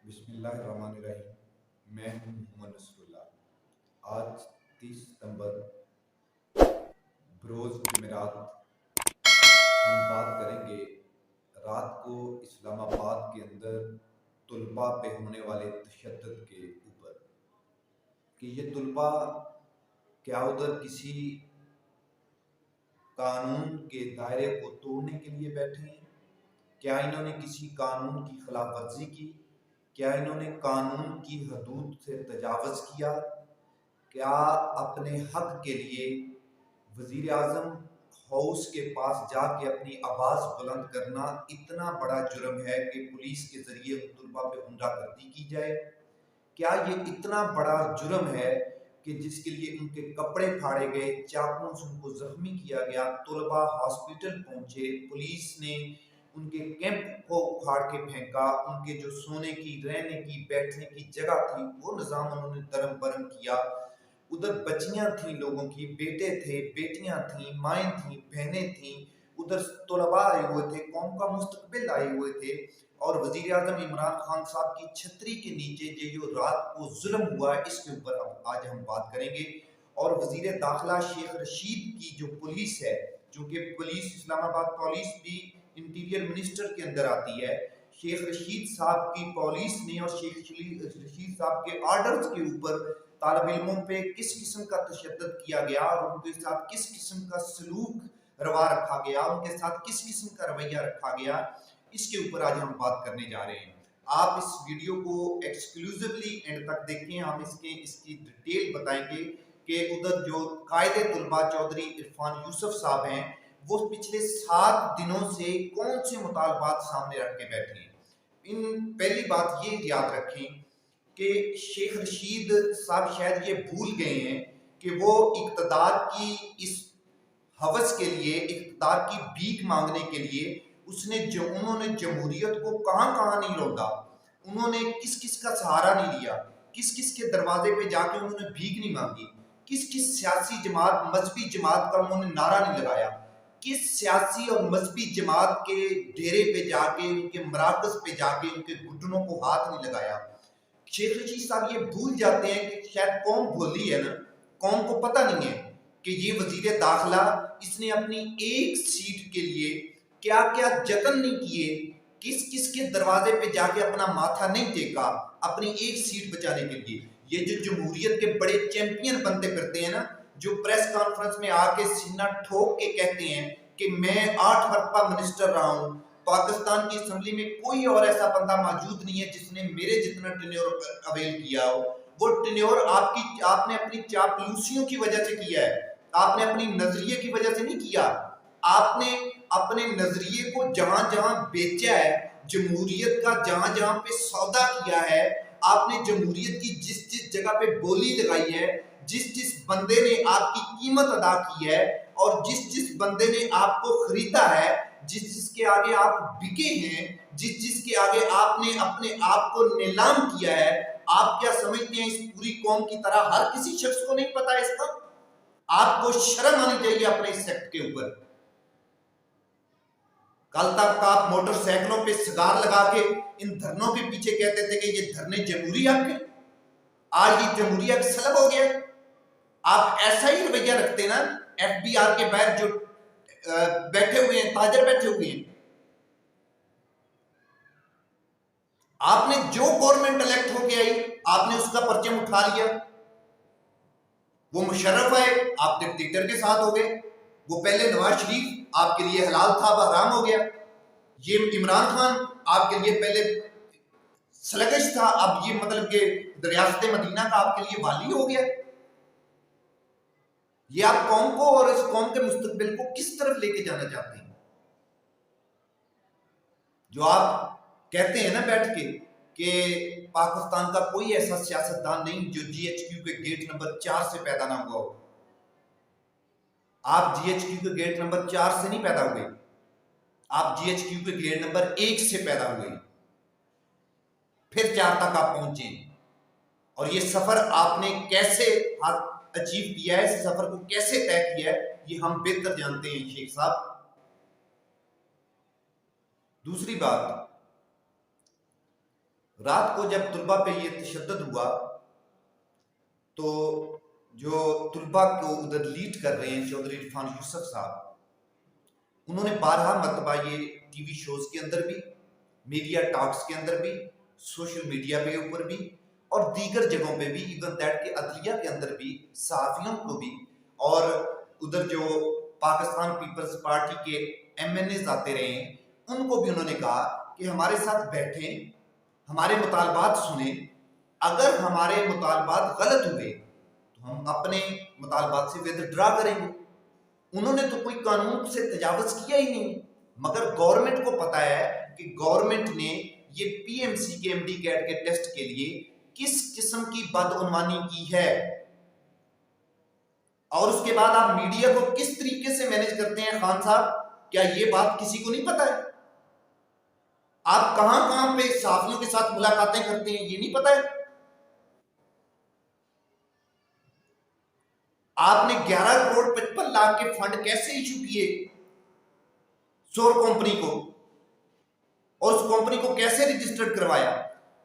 بسم اللہ الرحمن الرحیم۔ میں ہوں محمد نصر اللہ۔ آج 30 ستمبر بروز جمعرات ہم بات کریں گے رات کو اسلام آباد کے اندر طلباء پہ ہونے والے تشدد کے اوپر، کہ یہ طلباء کیا ادھر کسی قانون کے دائرے کو توڑنے کے لیے بیٹھے ہیں؟ کیا انہوں نے کسی قانون کی خلاف ورزی کی؟ کیا انہوں نے قانون کی حدود سے تجاوز کیا؟ کیا اپنے حق کے لیے وزیر اعظم ہاؤس کے پاس جا کے اپنی آواز بلند کرنا اتنا بڑا جرم ہے کہ پولیس کے ذریعے ان طلباء پہ غنڈہ گردی کی جائے؟ کیا یہ اتنا بڑا جرم ہے کہ جس کے لیے ان کے کپڑے پھاڑے گئے، چاقوؤں سے ان کو زخمی کیا گیا، طلباء ہاسپٹل پہنچے، پولیس نے ان کے کیمپ کو اکھاڑ کے پھینکا، ان کے جو سونے کی، رہنے کی، بیٹھنے کی جگہ تھی وہ نظام انہوں نے درم برم کیا؟ ادھر بچیاں تھیں، لوگوں کی بیٹے تھے، بیٹیاں تھیں، مائیں تھیں، بہنیں تھیں، ادھر طلباء آئے ہوئے تھے، قوم کا مستقبل آئے ہوئے تھے، اور وزیر اعظم عمران خان صاحب کی چھتری کے نیچے جو رات کو ظلم ہوا ہے اس کے اوپر آج ہم بات کریں گے۔ اور وزیر داخلہ شیخ رشید کی جو پولیس ہے، جو کہ پولیس اسلام آباد پولیس بھی انٹیریئر منسٹر کے اندر آتی ہے، شیخ رشید صاحب کی پولیس نے اور شیخ رشید صاحب کے آرڈرز کے اوپر طالب علموں پہ کس قسم کا تشدد کیا گیا اور ان کے ساتھ کس قسم کا سلوک روا رکھا گیا، ان کے ساتھ کس قسم کا رویہ رکھا گیا، اس کے اوپر آج ہم بات کرنے جا رہے ہیں۔ آپ اس ویڈیو کو ایکسکلوزیولی اینڈ تک دیکھیں، ہم اس کی ڈیٹیل بتائیں گے کہ ادھر جو قائد طلباء چودھری عرفان یوسف صاحب ہیں وہ پچھلے 7 دنوں سے کون سے مطالبات سامنے رکھ کے بیٹھے ہیں۔ پہلی بات یہ یاد رکھیں کہ شیخ رشید صاحب شاید یہ بھول گئے ہیں کہ وہ اقتدار کی اس ہوس کے لیے، اقتدار کی بھیک مانگنے کے لیے انہوں نے جمہوریت کو کہاں کہاں نہیں لوٹا، انہوں نے کس کس کا سہارا نہیں لیا، کس کس کے دروازے پہ جا کے انہوں نے بھیک نہیں مانگی، کس کس سیاسی جماعت، مذہبی جماعت کا انہوں نے نعرہ نہیں لگایا، کس سیاسی اور مذہبی جماعت کے ڈیرے پہ جا کے، ان کے مراکز پہ جا کے ان کے گھٹنوں کو ہاتھ نہیں لگایا۔ شیخ رشید صاحب یہ بھول جاتے ہیں کہ شاید قوم بھولی ہے نا، قوم کو پتہ نہیں ہے کہ یہ وزیر داخلہ اس نے اپنی ایک سیٹ کے لیے کیا کیا جتن نہیں کیے، کس کس کے دروازے پہ جا کے اپنا ماتھا نہیں ٹیکا اپنی ایک سیٹ بچانے کے لیے۔ یہ جو جمہوریت کے بڑے چیمپئن بنتے پھرتے ہیں نا، جو پریس کانفرنس میں آ کے سینہ ٹھوک کے کہتے ہیں کہ میں 8 مرتبہ منسٹر رہا ہوں، پاکستان کی اسمبلی میں کوئی اور ایسا بندہ موجود نہیں ہے جس نے میرے جتنا ٹینیور اویل کیا ہو، وہ ٹینیور آپ نے اپنی چاپلوسیوں کی وجہ سے کیا ہے، آپ نے اپنی نظریے کی وجہ سے نہیں کیا، آپ نے اپنے نظریے کو جہاں جہاں بیچا ہے، جمہوریت کا جہاں جہاں پہ سودا کیا ہے، آپ نے جمہوریت کی جس جس جگہ پہ بولی لگائی ہے، جس جس بندے نے آپ کی قیمت ادا کی ہے، اور جس جس بندے نے آپ کو خریدا ہے، جس جس کے آگے آپ بکے ہیں، جس جس کے آگے آپ نے اپنے آپ کو نیلام کیا ہے، آپ کیا سمجھتے ہیں اس پوری قوم کی طرح ہر کسی شخص کو نہیں پتا اس کا؟ آپ کو شرم آنی چاہیے اپنے اس سیکٹ کے اوپر۔ کل تک آپ موٹر سائیکلوں پہ سگار لگا کے ان دھرنوں کے پیچھے کہتے تھے کہ یہ دھرنے جمہوری حق ہے، آج یہ جمہوری حق سلب ہو گیا۔ آپ ایسا ہی رویہ رکھتے نا، ایف بی آر کے باہر جو بیٹھے ہوئے ہیں، تاجر بیٹھے ہوئے ہیں، آپ نے جو گورنمنٹ الیکٹ ہو کے آئی آپ نے اس کا پرچم اٹھا لیا، وہ مشرف ہے آپ ڈکٹیٹر کے ساتھ ہو گئے، وہ پہلے نواز شریف آپ کے لیے حلال تھا اب حرام ہو گیا، یہ عمران خان آپ کے لیے پہلے سلگش تھا اب یہ مطلب کہ ریاست مدینہ کا آپ کے لیے والی ہو گیا۔ یہ آپ قوم کو اور اس قوم کے مستقبل کو کس طرف لے کے جانا چاہتے ہیں؟ جو آپ کہتے ہیں نا بیٹھ کے کہ پاکستان کا کوئی ایسا سیاستدان نہیں جو جی ایچ کیو کے گیٹ نمبر 4 سے پیدا نہ ہوا ہو۔ آپ جی ایچ کیو کے گیٹ نمبر 4 سے نہیں پیدا ہوئے، آپ جی ایچ کیو کے گیٹ نمبر 1 سے پیدا ہوئے، پھر 4 تک آپ پہنچے، اور یہ سفر آپ نے کیسے اچیو کیا ہے، اس سفر کو کیسے طے کیا ہے، یہ ہم بہتر جانتے ہیں شیخ صاحب۔ دوسری بات، رات کو جب طلبہ پہ یہ تشدد ہوا تو جو طلبہ کو ادھر لیڈ کر رہے ہیں چودھری عرفان یوسف صاحب، انہوں نے بارہا مرتبہ یہ ٹی وی شوز کے اندر بھی، میڈیا ٹاکس کے اندر بھی، سوشل میڈیا پہ اوپر بھی اور دیگر جگہوں پہ بھی، ایون دیٹ کے عدلیہ کے اندر بھی، صحافیوں کو بھی، اور ادھر جو پاکستان پیپلز پارٹی کے ایم این ایز آتے رہے ہیں ان کو بھی انہوں نے کہا کہ ہمارے ساتھ بیٹھیں، ہمارے مطالبات سنیں، اگر ہمارے مطالبات غلط ہوئے تو ہم اپنے مطالبات سے ودرڈرا کریں گے۔ انہوں نے تو کوئی قانون سے تجاوز کیا ہی نہیں، مگر گورنمنٹ کو پتا ہے کہ گورنمنٹ نے یہ پی ایم سی کے ایم ڈی کیٹ کے ٹیسٹ کے لیے کس قسم کی بدعنوانی کی ہے، اور اس کے بعد آپ میڈیا کو کس طریقے سے مینج کرتے ہیں خان صاحب، کیا یہ بات کسی کو نہیں پتا ہے؟ آپ کہاں کہاں پہ صحافیوں کے ساتھ ملاقاتیں کرتے ہیں یہ نہیں پتا ہے؟ آپ نے 11 کروڑ 55 لاکھ کے فنڈ کیسے ایشو کیے سور کمپنی کو، اور اس کمپنی کو کیسے رجسٹرڈ کروایا؟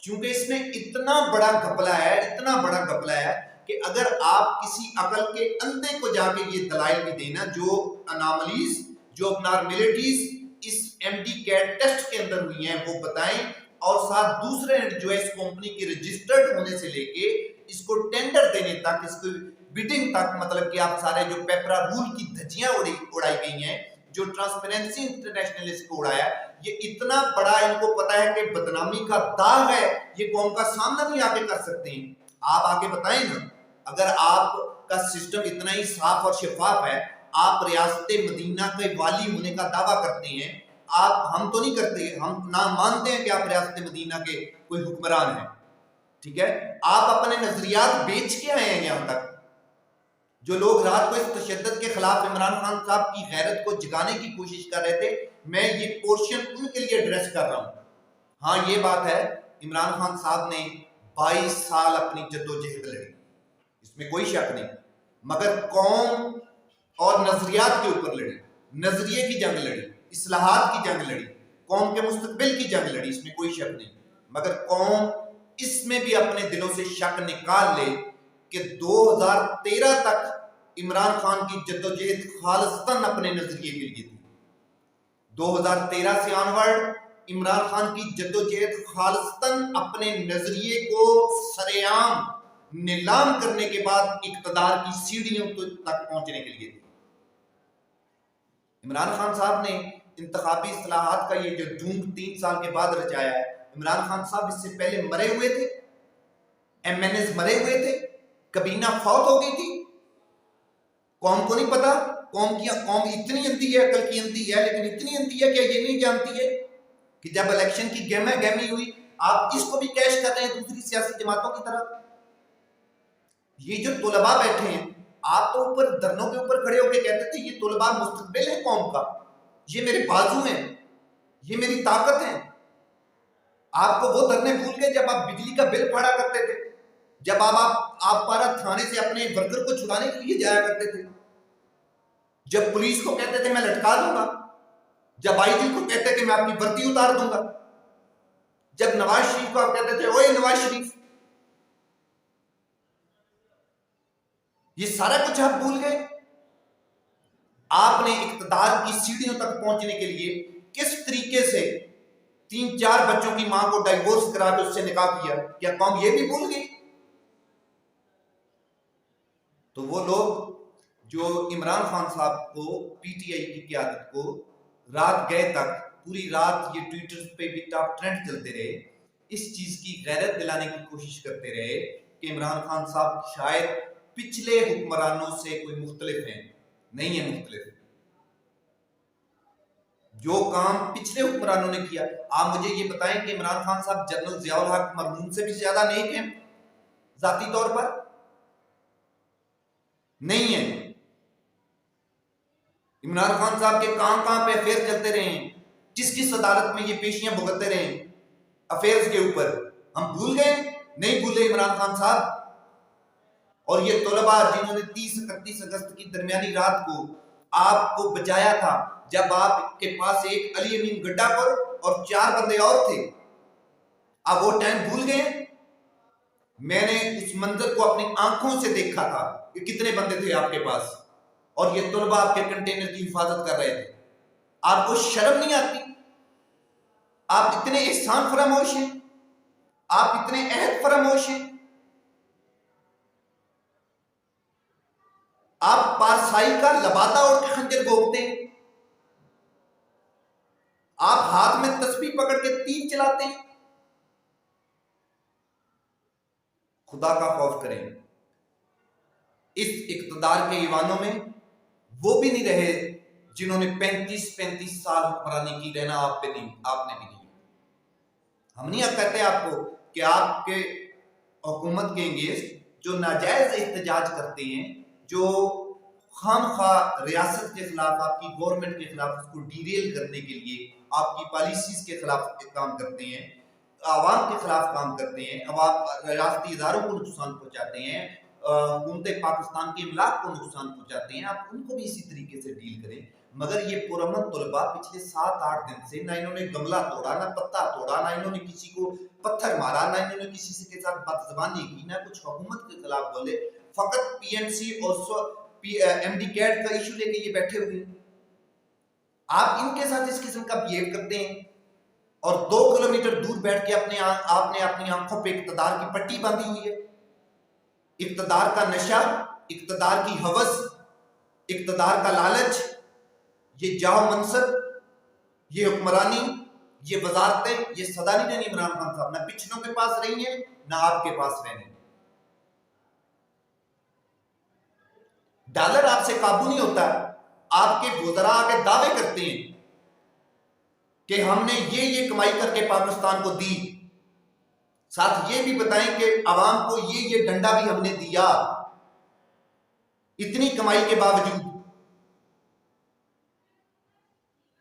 چونکہ اس میں اتنا بڑا گھپلہ ہے، اتنا بڑا گھپلہ ہے کہ اگر آپ کسی عقل کے اندھے کو جا کے یہ دلائل بھی دینا جو اناملیز، جو ابنارمیلٹیز اس ایم ڈی کیٹ ٹیسٹ کے اندر ہوئی ہیں وہ بتائیں، اور ساتھ دوسرے جو اس کمپنی کی رجسٹرڈ ہونے سے لے کے اس کو ٹینڈر دینے تک، اس کو بیڈنگ تک، مطلب کہ آپ سارے جو پیپرا رول کی دھجیاں اڑائی گئی ہیں، جو ٹرانسپیرنسی انٹرنیشنل اس کو اڑایا، یہ اتنا بڑا ان کو پتا ہے کہ بدنامی کا داغ ہے، یہ قوم کا سامنا نہیں آگے کر سکتے ہیں۔ آپ آگے بتائیں نا، اگر آپ کا سسٹم اتنا ہی صاف اور شفاف ہے، آپ ریاست مدینہ کے والی ہونے کا دعویٰ کرتے ہیں، ہم تو نہیں کرتے، ہم نہ مانتے ہیں کہ آپ ریاست مدینہ کے کوئی حکمران ہیں، ٹھیک ہے، آپ اپنے نظریات بیچ کے آئے ہیں یہاں تک۔ جو لوگ رات کو اس تشدد کے خلاف عمران خان صاحب کی غیرت کو جگانے کی کوشش کر رہے تھے، میں یہ پورشن ان کے لیے ایڈریس کر رہا ہوں۔ ہاں یہ بات ہے، عمران خان صاحب نے 22 سال اپنی جدوجہد لڑی، اس میں کوئی شک نہیں، مگر قوم اور نظریات کے اوپر لڑی، نظریے کی جنگ لڑی، اصلاحات کی جنگ لڑی، قوم کے مستقبل کی جنگ لڑی، اس میں کوئی شک نہیں، مگر قوم اس میں بھی اپنے دلوں سے شک نکال لے کہ 2013 تک عمران خان کی جدوجہد خالصتاً اپنے نظریے کے لیے تھی، 2013 سے آنورڈ عمران خان کی جدوجہد خالصتاً اپنے نظریے کو سرے عام نیلام کرنے کے بعد اقتدار کی سیڑھیوں تک پہنچنے کے لیے تھی۔ عمران خان صاحب نے انتخابی اصلاحات کا یہ جو ڈھونگ 3 سال کے بعد رچایا ہے، عمران خان صاحب اس سے پہلے مرے ہوئے تھے، ایم این ایز مرے ہوئے تھے، کابینہ فوت ہو گئی تھی، قوم کو نہیں پتا، قوم اتنی اندھی ہے، عقل کی اندھی ہے، لیکن اتنی اندھی ہے کہ یہ نہیں جانتی ہے کہ جب الیکشن کی گہما گہمی ہوئی آپ اس کو بھی کیش کر رہے ہیں دوسری سیاسی جماعتوں کی طرح۔ یہ جو طلباء بیٹھے ہیں، آپ تو اوپر دھرنوں کے اوپر کھڑے ہو کے کہتے تھے یہ طلباء مستقبل ہے قوم کا، یہ میرے بازو ہیں، یہ میری طاقت ہیں۔ آپ کو وہ دھرنے بھول گئے جب آپ بجلی کا بل پھاڑا کرتے تھے، جب آپ پارا تھانے سے اپنے ورکر کو چھڑانے کے لیے جایا کرتے تھے، جب پولیس کو کہتے تھے میں لٹکا دوں گا، جب آئی جی کو کہتے کہ میں اپنی وردی اتار دوں گا، جب نواز شریف کو آپ کہتے تھے اوے نواز شریف، یہ سارا کچھ آپ بھول گئے۔ آپ نے اقتدار کی سیڑھیوں تک پہنچنے کے لیے کس طریقے سے 3-4 بچوں کی ماں کو ڈائیورس کرا کے اس سے نکاح کیا، کیا قوم یہ بھی بھول گئی؟ تو وہ لوگ جو عمران خان صاحب کو، پی ٹی آئی کی قیادت کو رات گئے تک پوری رات یہ ٹویٹر پہ بھی ٹاپ ٹرینڈ چلتے رہے، اس چیز کی غیرت دلانے کی کوشش کرتے رہے کہ عمران خان صاحب شاید پچھلے حکمرانوں سے کوئی مختلف ہیں، نہیں ہے مختلف۔ جو کام پچھلے حکمرانوں نے کیا، آپ مجھے یہ بتائیں کہ عمران خان صاحب جنرل ضیاء الحق مرحوم سے بھی زیادہ نیک ہیں ذاتی طور پر؟ نہیں ہے۔ عمران خان صاحب کے کہاں پہ افیئر چلتے رہے ہیں، کس کس عدالت میں یہ پیشیاں بھگتتے رہے ہیں افیئرز کے اوپر، ہم بھول گئے؟ نہیں بھولے عمران خان صاحب۔ اور یہ طلباء جنہوں نے 30-31 اگست کی درمیانی رات کو آپ کو بچایا تھا، جب آپ کے پاس ایک علی امین گڈا پر اور 4 بندے اور تھے، اب وہ ٹائم بھول گئے؟ میں نے اس منظر کو اپنی آنکھوں سے دیکھا تھا کہ کتنے بندے تھے آپ کے پاس اور یہ طلباء آپ کے کنٹینر کی حفاظت کر رہے تھے. آپ کو شرم نہیں آتی؟ آپ اتنے احسان فراموش ہیں، آپ اتنے عہد فراموش ہیں، آپ پارسائی کا لبادہ اوڑھ کے خنجر گھونپتے ہیں، آپ ہاتھ میں تسبیح پکڑ کے تیر چلاتے ہیں. خدا کا خوف کریں. اس اقتدار کے ایوانوں میں وہ بھی نہیں رہے جنہوں نے 35 سال حکمرانی کی. رہنا آپ نے بھی نہیں. ہم نہیں کہتے آپ کو کہ آپ کے حکومت کے انگیز جو ناجائز احتجاج کرتے ہیں، جو خام خواہ ریاست کے خلاف، آپ کی گورنمنٹ کے خلاف، اس کو ڈیریل کرنے کے لیے آپ کی پالیسیز کے خلاف کام کرتے ہیں، عوام کے خلاف کام کرتے ہیں، ریاستی اداروں کو نقصان پہنچاتے ہیں، حکومت پاکستان کی املاک کو نقصان پہنچاتے ہیں، آپ ان کو بھی اسی طریقے سے ڈیل کریں. مگر یہ پرامن طلباء پچھلے 7-8 دن سے نہ انہوں نے گملہ توڑا، نہ پتا توڑا، نہ انہوں نے کسی کو پتھر مارا، نہ انہوں نے کسی کے ساتھ بد زبانی کی، نہ کچھ حکومت کے خلاف بولے. فقط پی ایم سی اور ایم ڈی کیٹ کا ایشو لے کے یہ بیٹھے ہوئے ہیں. آپ ان کے ساتھ اس قسم کا بہیو کرتے ہیں اور 2 کلومیٹر دور بیٹھ کے آپ نے اپنی آنکھوں پہ اقتدار کی پٹی باندھی ہوئی ہے. اقتدار کا نشہ، اقتدار کی ہوس، اقتدار کا لالچ، یہ جاؤ منصب، یہ حکمرانی، یہ وزارتیں، یہ سدا نہیں رہنی عمران خان صاحب. نہ پچھلوں کے پاس رہی ہیں، نہ آپ کے پاس رہنے. ڈالر آپ سے قابو نہیں ہوتا. آپ کے وزراء آگے دعوے کرتے ہیں کہ ہم نے یہ کمائی کر کے پاکستان کو دی، ساتھ یہ بھی بتائیں کہ عوام کو یہ ڈنڈا بھی ہم نے دیا. اتنی کمائی کے باوجود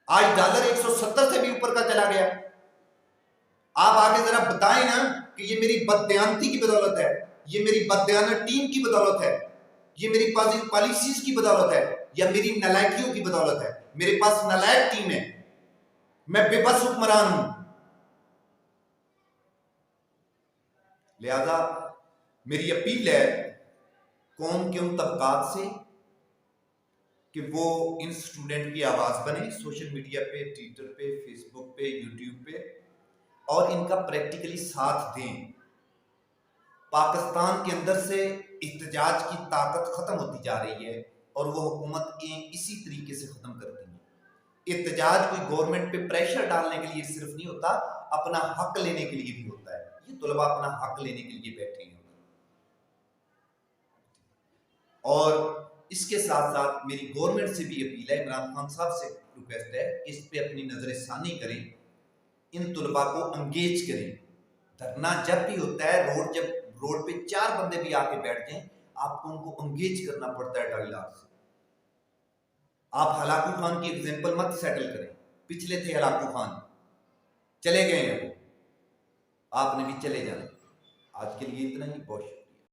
آج ڈالر 170 سے بھی اوپر کا چلا گیا. آپ آگے ذرا بتائیں نا کہ یہ میری بددیانتی کی بدولت ہے، یہ میری بددیانت ٹیم کی بدولت ہے، یہ میری پالیسیز کی بدولت ہے، یا میری نالائکیوں کی بدولت ہے. میرے پاس نالائک ٹیم ہے، میں بے بس حکمران ہوں. لہذا میری اپیل ہے قوم کے ان طبقات سے کہ وہ ان اسٹوڈنٹ کی آواز بنے، سوشل میڈیا پہ، ٹویٹر پہ، فیس بک پہ، یوٹیوب پہ، اور ان کا پریکٹیکلی ساتھ دیں. پاکستان کے اندر سے احتجاج کی طاقت ختم ہوتی جا رہی ہے اور وہ حکومت اسی طریقے سے ختم کرتی ہیں. احتجاج کوئی گورنمنٹ پہ پریشر ڈالنے کے لیے صرف نہیں ہوتا، اپنا حق لینے کے لیے بھی ہوتا ہے. یہ طلباء اپنا حق لینے کے لیے بیٹھے ہیں. اور اس کے ساتھ ساتھ میری گورنمنٹ سے بھی اپیل ہے، عمران خان صاحب سے ریکویسٹ ہے، اس پہ اپنی نظر ثانی کریں، ان طلباء کو انگیج کریں. دھرنا جب بھی ہوتا ہے، جب روڈ پہ 4 بندے بھی آ کے بیٹھ جائیں، آپ کو ان کو انگیج کرنا پڑتا ہے ڈائیلاگ سے. آپ ہلاکو خان کی ایگزامپل مت سیٹل کریں. پچھلے تھے ہلاکو خان، چلے گئے ہیں وہ، آپ نے بھی چلے جانا. آج کے لیے اتنا ہی. بہت